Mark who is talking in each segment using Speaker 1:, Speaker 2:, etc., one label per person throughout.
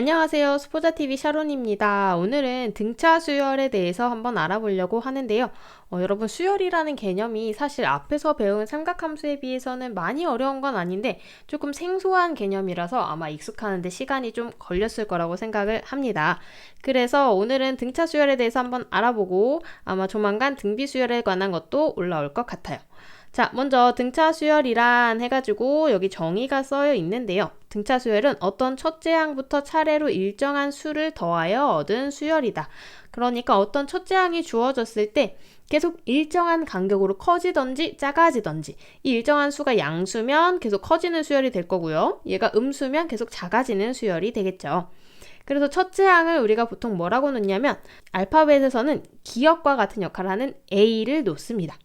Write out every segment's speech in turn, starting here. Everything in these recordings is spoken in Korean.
Speaker 1: 안녕하세요. 스포자TV 샤론입니다. 오늘은 등차 수열에 대해서 한번 알아보려고 하는데요. 여러분 수열이라는 개념이 사실 앞에서 배운 삼각함수에 비해서는 많이 어려운 건 아닌데 조금 생소한 개념이라서 아마 익숙하는데 시간이 좀 걸렸을 거라고 생각을 합니다. 그래서 오늘은 등차 수열에 대해서 한번 알아보고 아마 조만간 등비 수열에 관한 것도 올라올 것 같아요. 자, 먼저 등차 수열이란 해가지고 여기 정의가 써여 있는데요. 등차 수열은 어떤 첫째 항부터 차례로 일정한 수를 더하여 얻은 수열이다. 그러니까 어떤 첫째 항이 주어졌을 때 계속 일정한 간격으로 커지던지 작아지던지 이 일정한 수가 양수면 계속 커지는 수열이 될 거고요. 얘가 음수면 계속 작아지는 수열이 되겠죠. 그래서 첫째 항을 우리가 보통 뭐라고 놓냐면 알파벳에서는 기역과 같은 역할을 하는 A를 놓습니다.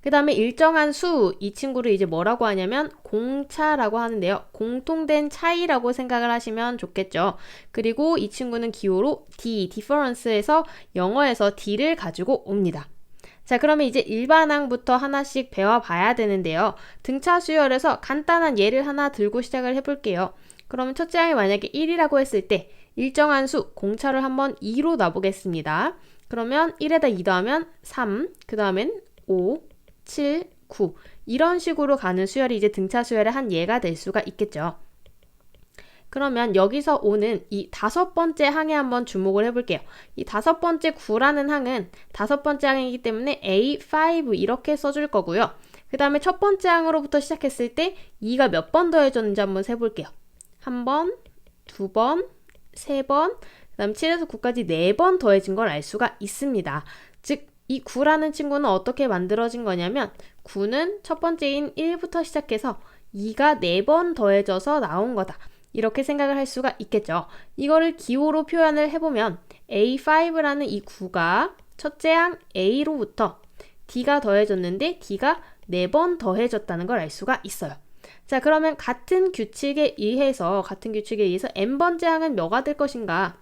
Speaker 1: 그 다음에 일정한 수, 이 친구를 이제 뭐라고 하냐면 공차라고 하는데요. 공통된 차이라고 생각을 하시면 좋겠죠. 그리고 이 친구는 기호로 D, difference에서 영어에서 D를 가지고 옵니다. 자, 그러면 이제 일반항부터 하나씩 배워봐야 되는데요. 등차 수열에서 간단한 예를 하나 들고 시작을 해볼게요. 그러면 첫째 항이 만약에 1이라고 했을 때 일정한 수, 공차를 한번 2로 놔보겠습니다. 그러면 1에다 2 더하면 3, 그 다음엔 5, 7, 9 이런 식으로 가는 수열이 이제 등차 수열의 한 예가 될 수가 있겠죠. 그러면 여기서 오는 이 다섯 번째 항에 한번 주목을 해볼게요. 이 다섯 번째 9라는 항은 다섯 번째 항이기 때문에 A5 이렇게 써줄 거고요. 그 다음에 첫 번째 항으로부터 시작했을 때 2가 몇 번 더해졌는지 한번 세볼게요. 한 번, 두 번, 세 번, 그 다음 7에서 9까지 4번 더해진 걸 알 수가 있습니다. 즉 이 9라는 친구는 어떻게 만들어진 거냐면 9는 첫 번째인 1부터 시작해서 2가 4번 더해져서 나온 거다. 이렇게 생각을 할 수가 있겠죠. 이거를 기호로 표현을 해보면 A5라는 이 9가 첫째 항 A로부터 D가 더해졌는데 D가 4번 더해졌다는 걸 알 수가 있어요. 자, 그러면 같은 규칙에 의해서 n번째 항은 뭐가 될 것인가?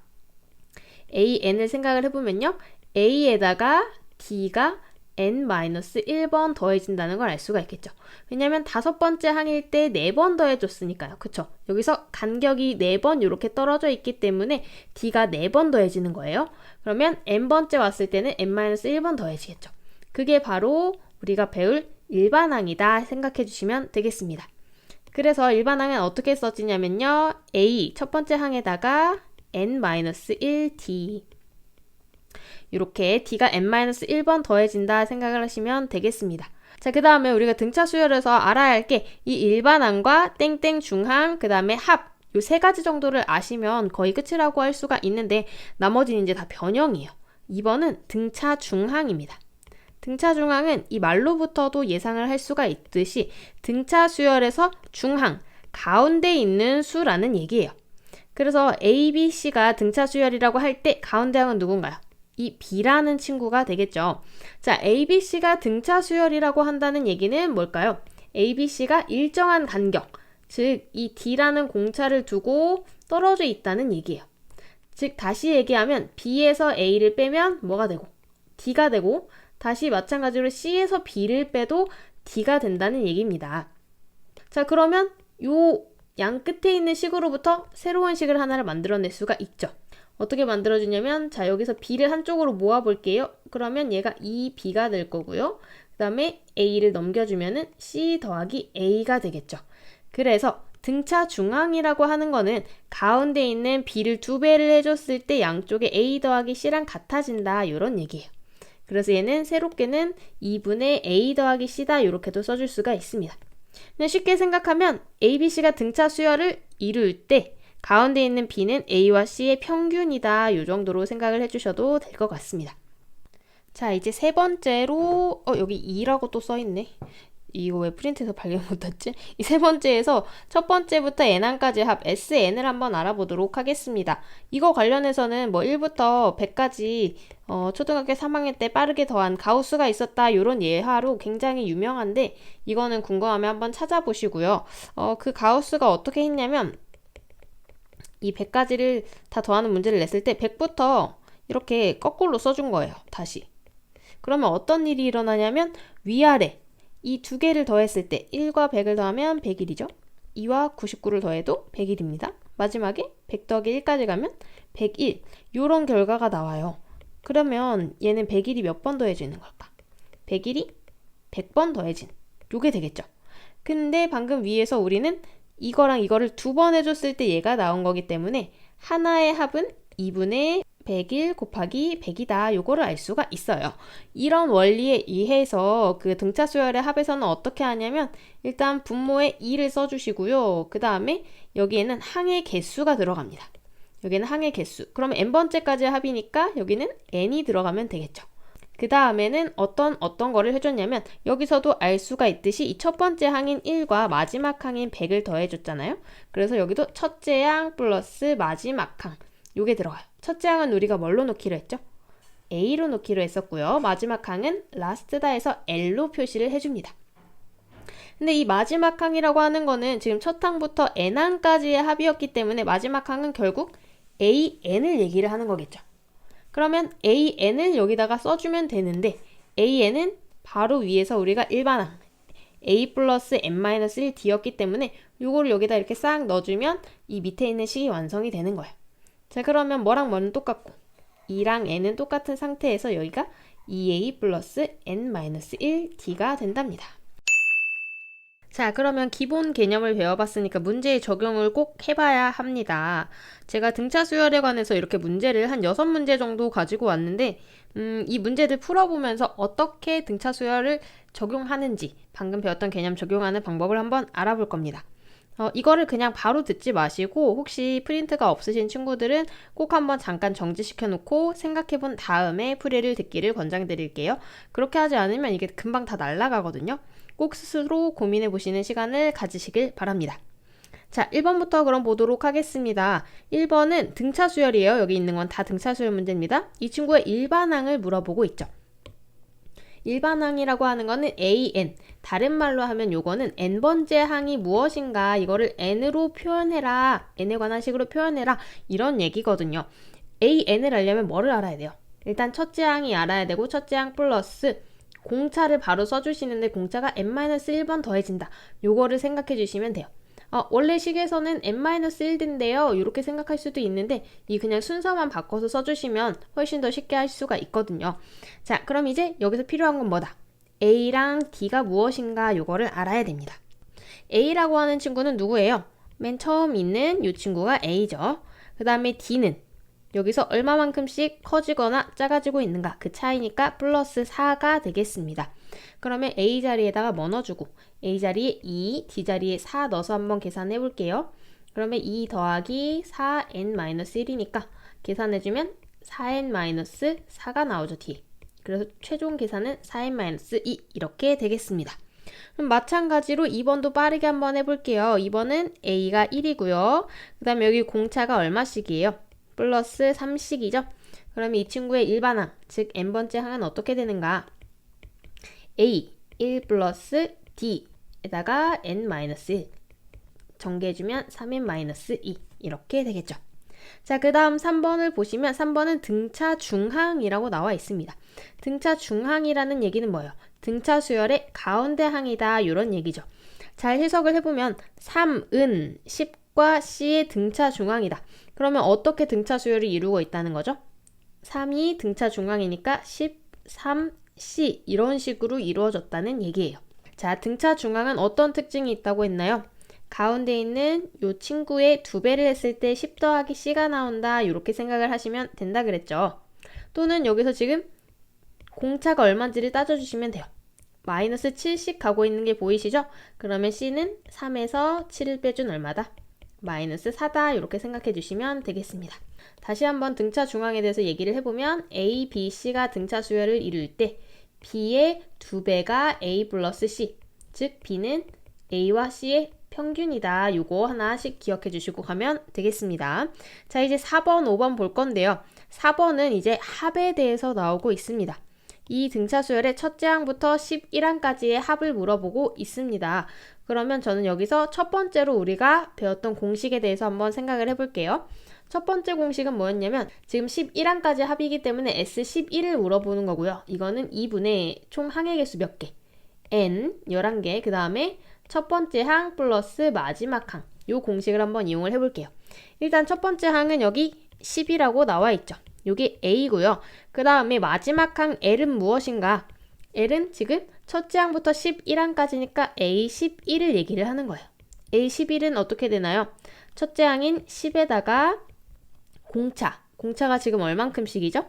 Speaker 1: AN을 생각을 해보면요. A에다가 D가 n-1번 더해진다는 걸 알 수가 있겠죠. 왜냐면 다섯 번째 항일 때 4번 더해줬으니까요. 그쵸? 여기서 간격이 4번 이렇게 떨어져 있기 때문에 D가 4번 더해지는 거예요. 그러면 n번째 왔을 때는 n-1번 더해지겠죠. 그게 바로 우리가 배울 일반항이다 생각해 주시면 되겠습니다. 그래서 일반항은 어떻게 써지냐면요. A 첫 번째 항에다가 n-1D 이렇게 D가 n-1번 더해진다 생각을 하시면 되겠습니다. 자, 그 다음에 우리가 등차 수열에서 알아야 할 게 이 일반항과 땡땡 중항, 그 다음에 합, 요 세 가지 정도를 아시면 거의 끝이라고 할 수가 있는데 나머지는 이제 다 변형이에요. 2번은 등차 중항입니다. 등차 중항은 이 말로부터도 예상을 할 수가 있듯이 등차 수열에서 중항, 가운데 있는 수라는 얘기예요. 그래서 A, B, C가 등차 수열이라고 할 때 가운데 항은 누군가요? 이 B라는 친구가 되겠죠. 자, A, B, C가 등차 수열이라고 한다는 얘기는 뭘까요? A, B, C가 일정한 간격, 즉 이 D라는 공차를 두고 떨어져 있다는 얘기예요. 즉 다시 얘기하면 B에서 A를 빼면 뭐가 되고? D가 되고 다시 마찬가지로 C에서 B를 빼도 D가 된다는 얘기입니다. 자, 그러면 요 양 끝에 있는 식으로부터 새로운 식을 하나를 만들어낼 수가 있죠. 어떻게 만들어주냐면 자, 여기서 B를 한쪽으로 모아볼게요. 그러면 얘가 2B가 될 거고요. 그 다음에 A를 넘겨주면은 C 더하기 A가 되겠죠. 그래서 등차 중항이라고 하는 거는 가운데 있는 B를 2배를 해줬을 때 양쪽에 A 더하기 C랑 같아진다 이런 얘기예요. 그래서 얘는 새롭게는 2분의 A 더하기 C다 이렇게도 써줄 수가 있습니다. 그냥 쉽게 생각하면 A, B, C가 등차 수열을 이룰 때 가운데 있는 B는 A와 C의 평균이다 이 정도로 생각을 해주셔도 될 것 같습니다. 자, 이제 세 번째로 여기 2라고 또 써있네. 이거 왜 프린트해서 발견 못했지? 이 세 번째에서 첫 번째부터 n항까지 합 SN을 한번 알아보도록 하겠습니다. 이거 관련해서는 뭐 1부터 100까지 초등학교 3학년 때 빠르게 더한 가우스가 있었다 이런 예화로 굉장히 유명한데 이거는 궁금하면 한번 찾아보시고요. 그 가우스가 어떻게 했냐면 이 100가지를 다 더하는 문제를 냈을 때 100부터 이렇게 거꾸로 써준 거예요. 다시. 그러면 어떤 일이 일어나냐면 위아래 이 두 개를 더했을 때 1과 100을 더하면 101이죠. 2와 99를 더해도 101입니다. 마지막에 100 더하기 1까지 가면 101 요런 결과가 나와요. 그러면 얘는 101이 몇 번 더해지는 걸까? 101이 100번 더해진 요게 되겠죠. 근데 방금 위에서 우리는 이거랑 이거를 2번 해줬을 때 얘가 나온 거기 때문에 하나의 합은 2분의 101 곱하기 100이다. 요거를 알 수가 있어요. 이런 원리에 의해서 그 등차 수열의 합에서는 어떻게 하냐면 일단 분모에 2를 써주시고요. 그 다음에 여기에는 항의 개수가 들어갑니다. 여기는 항의 개수. 그러면 n번째까지의 합이니까 여기는 n이 들어가면 되겠죠. 그 다음에는 어떤 거를 해줬냐면 여기서도 알 수가 있듯이 이 첫 번째 항인 1과 마지막 항인 100을 더해줬잖아요. 그래서 여기도 첫째 항 플러스 마지막 항 요게 들어가요. 첫째 항은 우리가 뭘로 놓기로 했죠? A로 놓기로 했었고요. 마지막 항은 last다 해서 L로 표시를 해줍니다. 근데 이 마지막 항이라고 하는 거는 지금 첫 항부터 n항까지의 합이었기 때문에 마지막 항은 결국 AN을 얘기를 하는 거겠죠. 그러면 AN을 여기다가 써주면 되는데 AN은 바로 위에서 우리가 일반항 A 플러스 N-1 D였기 때문에 요거를 여기다 이렇게 싹 넣어주면 이 밑에 있는 식이 완성이 되는 거예요. 자, 그러면 뭐랑 뭐는 똑같고 2랑 n은 똑같은 상태에서 여기가 2a 플러스 n-1 d가 된답니다. 자, 그러면 기본 개념을 배워봤으니까 문제에 적용을 꼭 해봐야 합니다. 제가 등차 수열에 관해서 이렇게 문제를 한 6문제 정도 가지고 왔는데 이 문제들 풀어보면서 어떻게 등차 수열을 적용하는지 방금 배웠던 개념 적용하는 방법을 한번 알아볼 겁니다. 이거를 그냥 바로 듣지 마시고 혹시 프린트가 없으신 친구들은 꼭 한번 잠깐 정지시켜 놓고 생각해 본 다음에 풀이를 듣기를 권장드릴게요. 그렇게 하지 않으면 이게 금방 다 날아가거든요. 꼭 스스로 고민해 보시는 시간을 가지시길 바랍니다. 자, 1번부터 그럼 보도록 하겠습니다. 1번은 등차 수열이에요. 여기 있는 건 다 등차 수열 문제입니다. 이 친구의 일반항을 물어보고 있죠. 일반항이라고 하는 거는 AN, 다른 말로 하면 요거는 n번째 항이 무엇인가 이거를 n으로 표현해라, n에 관한 식으로 표현해라 이런 얘기거든요. AN을 알려면 뭐를 알아야 돼요? 일단 첫째 항이 알아야 되고 첫째 항 플러스 공차를 바로 써주시는데 공차가 n-1번 더해진다. 요거를 생각해 주시면 돼요. 원래 식에서는 n-1인데요. 이렇게 생각할 수도 있는데 이 그냥 순서만 바꿔서 써주시면 훨씬 더 쉽게 할 수가 있거든요. 자, 그럼 이제 여기서 필요한 건 뭐다? A랑 D가 무엇인가 요거를 알아야 됩니다. A라고 하는 친구는 누구예요? 맨 처음 있는 이 친구가 A죠. 그 다음에 D는 여기서 얼마만큼씩 커지거나 작아지고 있는가 그 차이니까 플러스 4가 되겠습니다. 그러면 A 자리에다가 뭐 넣어주고 A 자리에 2, D 자리에 4 넣어서 한번 계산해 볼게요. 그러면 2 더하기 4n-1이니까 계산해주면 4n-4가 나오죠, 뒤에. 그래서 최종 계산은 4n-2 이렇게 되겠습니다. 그럼 마찬가지로 2번도 빠르게 한번 해볼게요. 2번은 A가 1이고요. 그 다음에 여기 공차가 얼마씩이에요? 플러스 3씩이죠. 그러면 이 친구의 일반항, 즉 n번째 항은 어떻게 되는가? A 1 플러스 D에다가 n-1 정리해주면 3n-2 이렇게 되겠죠. 자, 그 다음 3번을 보시면 3번은 등차 중항이라고 나와 있습니다. 등차 중항이라는 얘기는 뭐예요? 등차 수열의 가운데 항이다 이런 얘기죠. 잘 해석을 해보면 3은 10과 C의 등차 중항이다. 그러면 어떻게 등차 수열을 이루고 있다는 거죠? 3이 등차 중항이니까 10, 3, C 이런 식으로 이루어졌다는 얘기예요. 자, 등차 중항은 어떤 특징이 있다고 했나요? 가운데 있는 이 친구의 2배를 했을 때 10 더하기 C가 나온다 이렇게 생각을 하시면 된다 그랬죠. 또는 여기서 지금 공차가 얼마인지를 따져주시면 돼요. 마이너스 7씩 가고 있는 게 보이시죠? 그러면 C는 3에서 7을 빼준 얼마다? 마이너스 4다 이렇게 생각해 주시면 되겠습니다. 다시 한번 등차 중항에 대해서 얘기를 해보면 A, B, C가 등차 수열을 이룰 때 B의 2배가 A 플러스 C, 즉 B는 A와 C의 평균이다. 요거 하나씩 기억해 주시고 가면 되겠습니다. 자, 이제 4번, 5번 볼 건데요. 4번은 이제 합에 대해서 나오고 있습니다. 이 등차 수열의 첫째 항부터 11항까지의 합을 물어보고 있습니다. 그러면 저는 여기서 첫 번째로 우리가 배웠던 공식에 대해서 한번 생각을 해볼게요. 첫 번째 공식은 뭐였냐면 지금 11항까지 합이기 때문에 S11을 물어보는 거고요. 이거는 2분의 총 항의 개수 몇 개? N 11개. 그 다음에 첫 번째 항 플러스 마지막 항. 요 공식을 한번 이용을 해볼게요. 일단 첫 번째 항은 여기 10이라고 나와 있죠. 요게 A고요. 그 다음에 마지막 항 L은 무엇인가? L은 지금 첫째 항부터 11항까지니까 A11을 얘기를 하는 거예요. A11은 어떻게 되나요? 첫째 항인 10에다가 공차가 지금 얼만큼씩이죠?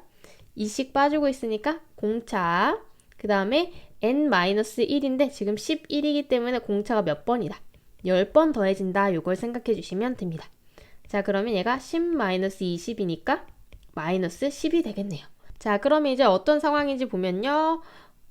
Speaker 1: 2씩 빠지고 있으니까 공차. 그 다음에 n-1인데 지금 11이기 때문에 공차가 몇 번이다? 10번 더해진다. 요걸 생각해 주시면 됩니다. 자, 그러면 얘가 10-20이니까 마이너스 10이 되겠네요. 자, 그러면 이제 어떤 상황인지 보면요.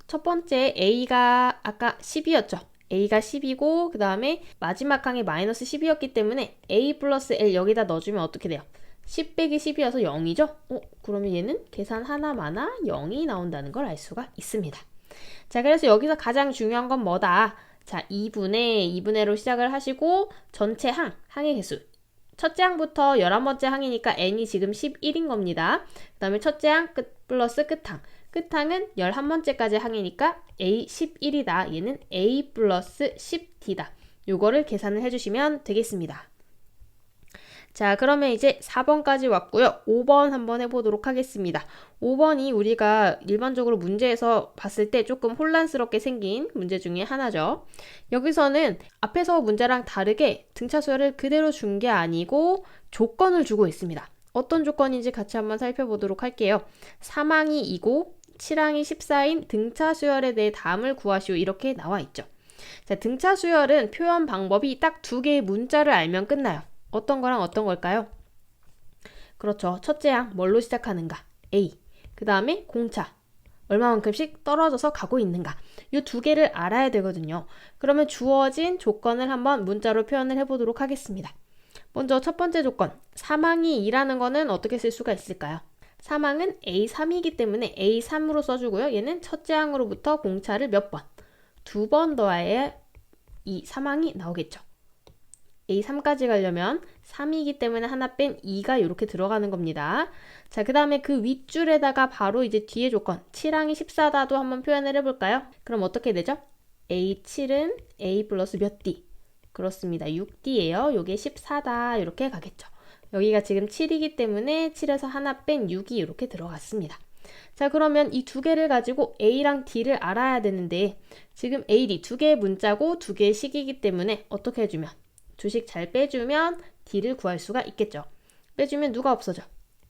Speaker 1: 첫 번째 A가 아까 10이었죠. A가 10이고 그 다음에 마지막 항이 마이너스 10이었기 때문에 A 플러스 L 여기다 넣어주면 어떻게 돼요? 10 빼기 10이어서 0이죠? 그러면 얘는 계산 하나마나 0이 나온다는 걸 알 수가 있습니다. 자, 그래서 여기서 가장 중요한 건 뭐다? 자, 2분의로 시작을 하시고 전체 항의 개수. 첫째 항부터 11번째 항이니까 n이 지금 11인 겁니다. 그 다음에 첫째 항 플러스 끝항. 끝항은 11번째까지 항이니까 A11이다. 얘는 A 플러스 10D다. 요거를 계산을 해주시면 되겠습니다. 자, 그러면 이제 4번까지 왔고요. 5번 한번 해보도록 하겠습니다. 5번이 우리가 일반적으로 문제에서 봤을 때 조금 혼란스럽게 생긴 문제 중에 하나죠. 여기서는 앞에서 문제랑 다르게 등차 수열을 그대로 준 게 아니고 조건을 주고 있습니다. 어떤 조건인지 같이 한번 살펴보도록 할게요. 3항이 2고 7항이 14인 등차 수열에 대해 다음을 구하시오. 이렇게 나와 있죠. 자, 등차 수열은 표현 방법이 딱 두 개의 문자를 알면 끝나요. 어떤 거랑 어떤 걸까요? 그렇죠. 첫째 항 뭘로 시작하는가? A. 그 다음에 공차. 얼마만큼씩 떨어져서 가고 있는가? 이 두 개를 알아야 되거든요. 그러면 주어진 조건을 한번 문자로 표현을 해보도록 하겠습니다. 먼저 첫 번째 조건. 3항이 2라는 거는 어떻게 쓸 수가 있을까요? 3항은 A3이기 때문에 A3으로 써주고요. 얘는 첫째 항으로부터 공차를 몇 번? 2번 더해야 이 3항이 나오겠죠. A3까지 가려면 3이기 때문에 하나 뺀 2가 이렇게 들어가는 겁니다. 자, 그 다음에 그 윗줄에다가 바로 이제 뒤에 조건 7항이 14다도 한번 표현을 해볼까요? 그럼 어떻게 되죠? A7은 A 플러스 몇 D? 그렇습니다. 6D예요. 요게 14다. 이렇게 가겠죠. 여기가 지금 7이기 때문에 7에서 하나 뺀 6이 이렇게 들어갔습니다. 자, 그러면 이 두 개를 가지고 A랑 D를 알아야 되는데 지금 A, D 두 개의 문자고 두 개의 식이기 때문에 어떻게 해주면 주식 잘 빼주면 D를 구할 수가 있겠죠. 빼주면 누가 없어져?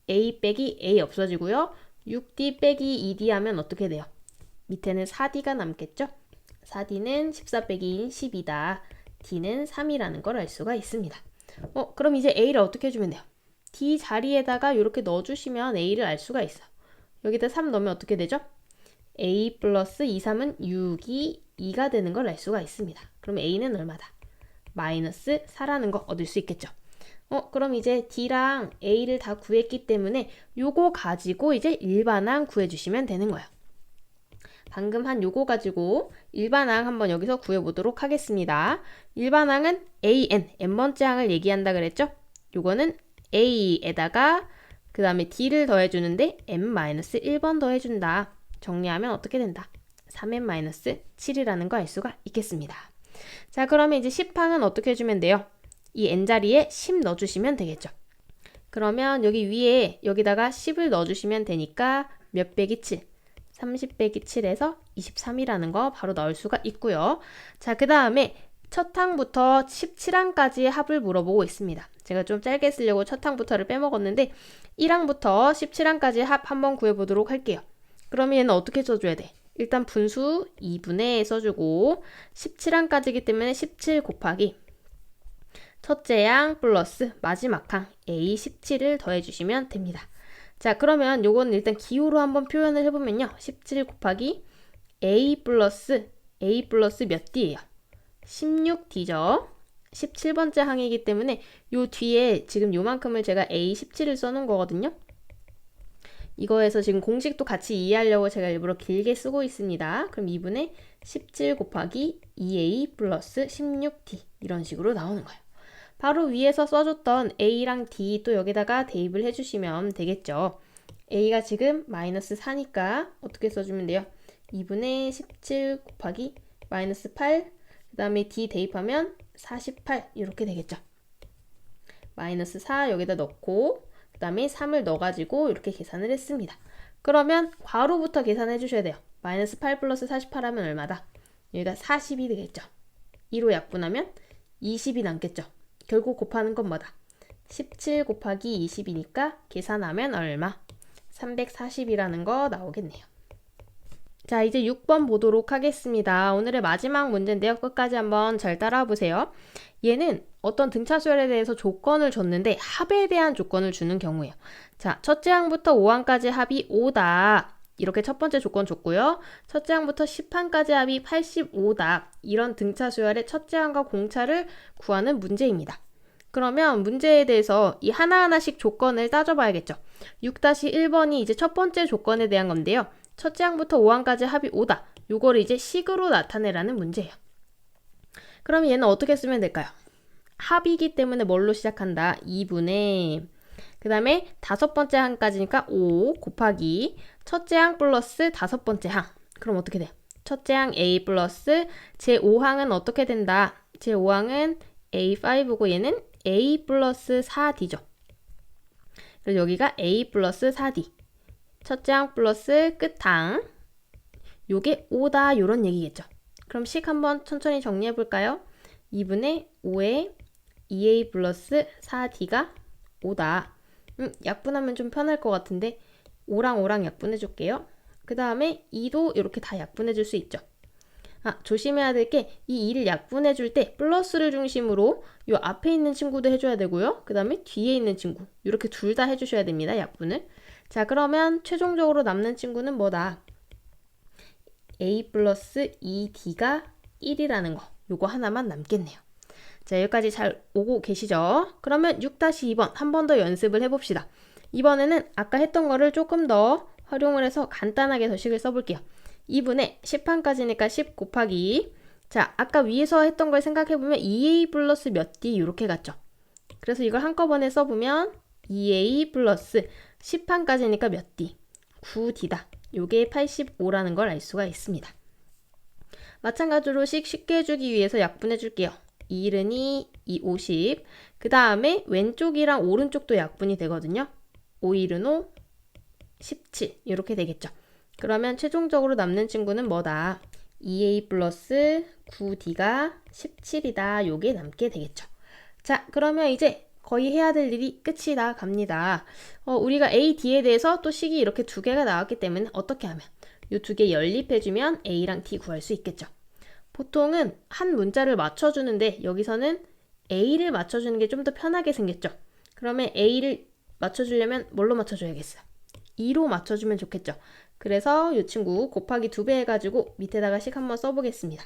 Speaker 1: A 빼기 A 없어지고요. 6D 빼기 2D 하면 어떻게 돼요? 밑에는 4D가 남겠죠? 4D는 14 빼기 12다. D는 3이라는 걸 알 수가 있습니다. 그럼 이제 A를 어떻게 해주면 돼요? D 자리에다가 이렇게 넣어주시면 A를 알 수가 있어요. 여기다 3 넣으면 어떻게 되죠? A 플러스 2, 3은 6이 2가 되는 걸 알 수가 있습니다. 그럼 A는 얼마다? 마이너스 4라는 거 얻을 수 있겠죠. 그럼 이제 D랑 A를 다 구했기 때문에 요거 가지고 이제 일반항 구해주시면 되는 거예요. 방금 한 요거 가지고 일반항 한번 여기서 구해보도록 하겠습니다. 일반항은 n번째 항을 얘기한다 그랬죠? 요거는 A에다가 그 다음에 D를 더해주는데 n-1번 더해준다. 정리하면 어떻게 된다? 3n-7이라는 거 알 수가 있겠습니다. 자, 그러면 이제 10항은 어떻게 해주면 돼요? 이 n자리에 10 넣어주시면 되겠죠. 그러면 여기 위에 여기다가 10을 넣어주시면 되니까 몇 빼기 7? 30 빼기 7에서 23이라는 거 바로 넣을 수가 있고요. 자, 그 다음에 첫 항부터 17항까지의 합을 물어보고 있습니다. 제가 좀 짧게 쓰려고 첫 항부터를 빼먹었는데 1항부터 17항까지의 합 한번 구해보도록 할게요. 그러면 얘는 어떻게 써줘야 돼? 일단 분수 2분의 써주고 17항까지이기 때문에 17 곱하기 첫째 항 플러스 마지막 항 A17을 더해주시면 됩니다. 자, 그러면 요거는 일단 기호로 한번 표현을 해보면요. 17 곱하기 A 플러스 몇 D예요? 16D죠. 17번째 항이기 때문에 요 뒤에 지금 요만큼을 제가 A17을 써놓은 거거든요. 이거에서 지금 공식도 같이 이해하려고 제가 일부러 길게 쓰고 있습니다. 그럼 2분의 17 곱하기 2A 플러스 16D 이런 식으로 나오는 거예요. 바로 위에서 써줬던 A랑 D 또 여기다가 대입을 해주시면 되겠죠. A가 지금 마이너스 4니까 어떻게 써주면 돼요? 2분의 17 곱하기 마이너스 8 그 다음에 D 대입하면 48 이렇게 되겠죠. 마이너스 4 여기다 넣고 그 다음에 3을 넣어가지고 이렇게 계산을 했습니다. 그러면 괄호부터 계산해 주셔야 돼요. 마이너스 8 플러스 48 하면 얼마다? 여기가 40이 되겠죠. 2로 약분하면 20이 남겠죠. 결국 곱하는 건 뭐다? 17 곱하기 20이니까 계산하면 얼마? 340이라는 거 나오겠네요. 자, 이제 6번 보도록 하겠습니다. 오늘의 마지막 문제인데요. 끝까지 한번 잘 따라와 보세요. 얘는 어떤 등차 수열에 대해서 조건을 줬는데 합에 대한 조건을 주는 경우예요. 자, 첫째 항부터 5항까지 합이 5다. 이렇게 첫 번째 조건 줬고요. 첫째 항부터 10항까지 합이 85다. 이런 등차 수열의 첫째 항과 공차를 구하는 문제입니다. 그러면 문제에 대해서 이 하나하나씩 조건을 따져봐야겠죠. 6-1번이 이제 첫 번째 조건에 대한 건데요. 첫째 항부터 5항까지 합이 5다. 요거를 이제 식으로 나타내라는 문제예요. 그럼 얘는 어떻게 쓰면 될까요? 합이기 때문에 뭘로 시작한다? 2분의 그 다음에 다섯 번째 항까지니까 5 곱하기 첫째 항 플러스 다섯 번째 항. 그럼 어떻게 돼요? 첫째 항 A 플러스 제5항은 어떻게 된다? 제5항은 A5고 얘는 A 플러스 4D죠. 그래서 여기가 A 플러스 4D. 첫째 항 플러스 끝항. 요게 5다 요런 얘기겠죠. 그럼 식 한번 천천히 정리해 볼까요? 2분의 5에 2A 플러스 4D가 5다. 약분하면 좀 편할 것 같은데 5랑 5랑 약분해 줄게요. 그 다음에 2도 이렇게 다 약분해 줄 수 있죠. 조심해야 될 게 이 2를 약분해 줄 때 플러스를 중심으로 요 앞에 있는 친구도 해줘야 되고요. 그 다음에 뒤에 있는 친구 이렇게 둘 다 해주셔야 됩니다. 약분을. 자, 그러면 최종적으로 남는 친구는 뭐다? A 플러스 2D가 1이라는 거. 요거 하나만 남겠네요. 자, 여기까지 잘 오고 계시죠? 그러면 6-2번 한 번 더 연습을 해봅시다. 이번에는 아까 했던 거를 조금 더 활용을 해서 간단하게 더 식을 써볼게요. 2분의 10항까지니까 10 곱하기 자, 아까 위에서 했던 걸 생각해보면 2A 플러스 몇 D 이렇게 갔죠. 그래서 이걸 한꺼번에 써보면 2A 플러스 10항까지니까 몇 D? 9D다. 요게 85라는 걸 알 수가 있습니다. 마찬가지로 쉽게 해주기 위해서 약분해 줄게요. 2일은 2 50. 그 다음에 왼쪽이랑 오른쪽도 약분이 되거든요. 5일은 5, 17 이렇게 되겠죠. 그러면 최종적으로 남는 친구는 뭐다? 2A 플러스 9D가 17이다. 요게 남게 되겠죠. 자, 그러면 이제 거의 해야 될 일이 끝이 다 갑니다. 우리가 A, D에 대해서 또 식이 이렇게 두 개가 나왔기 때문에 어떻게 하면 이 두 개 연립해주면 A랑 D 구할 수 있겠죠. 보통은 한 문자를 맞춰주는데 여기서는 A를 맞춰주는 게 좀 더 편하게 생겼죠. 그러면 A를 맞춰주려면 뭘로 맞춰줘야겠어요? 2로 맞춰주면 좋겠죠. 그래서 이 친구 곱하기 2배 해가지고 밑에다가 식 한번 써보겠습니다.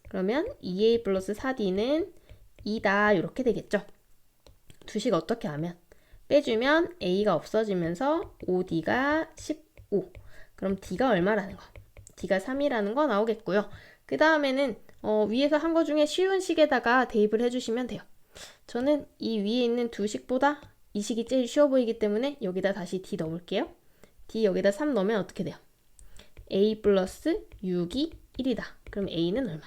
Speaker 1: 그러면 2A 플러스 4D는 2다 이렇게 되겠죠. 두식 어떻게 하면? 빼주면 A가 없어지면서 5D가 15. 그럼 D가 얼마라는 거? D가 3이라는 거 나오겠고요. 그 다음에는 위에서 한 거 중에 쉬운 식에다가 대입을 해주시면 돼요. 저는 이 위에 있는 두 식보다 이 식이 제일 쉬워 보이기 때문에 여기다 다시 D 넣을게요. D 여기다 3 넣으면 어떻게 돼요? A 플러스 6이 1이다. 그럼 A는 얼마?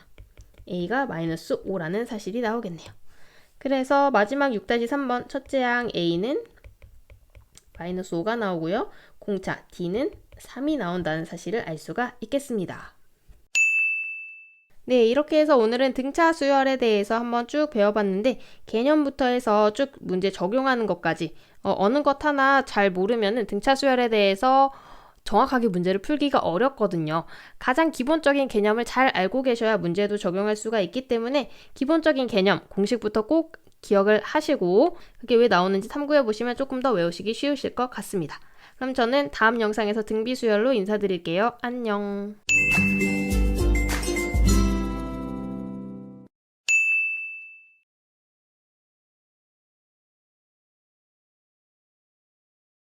Speaker 1: A가 마이너스 5라는 사실이 나오겠네요. 그래서 마지막 6-3번 첫째 항 A는 마이너스 5가 나오고요. 공차 D는 3이 나온다는 사실을 알 수가 있겠습니다. 네, 이렇게 해서 오늘은 등차 수열에 대해서 한번 쭉 배워봤는데 개념부터 해서 쭉 문제 적용하는 것까지 어느 것 하나 잘 모르면은 등차 수열에 대해서 정확하게 문제를 풀기가 어렵거든요. 가장 기본적인 개념을 잘 알고 계셔야 문제도 적용할 수가 있기 때문에 기본적인 개념, 공식부터 꼭 기억을 하시고 그게 왜 나오는지 탐구해 보시면 조금 더 외우시기 쉬우실 것 같습니다. 그럼 저는 다음 영상에서 등비 수열로 인사드릴게요. 안녕.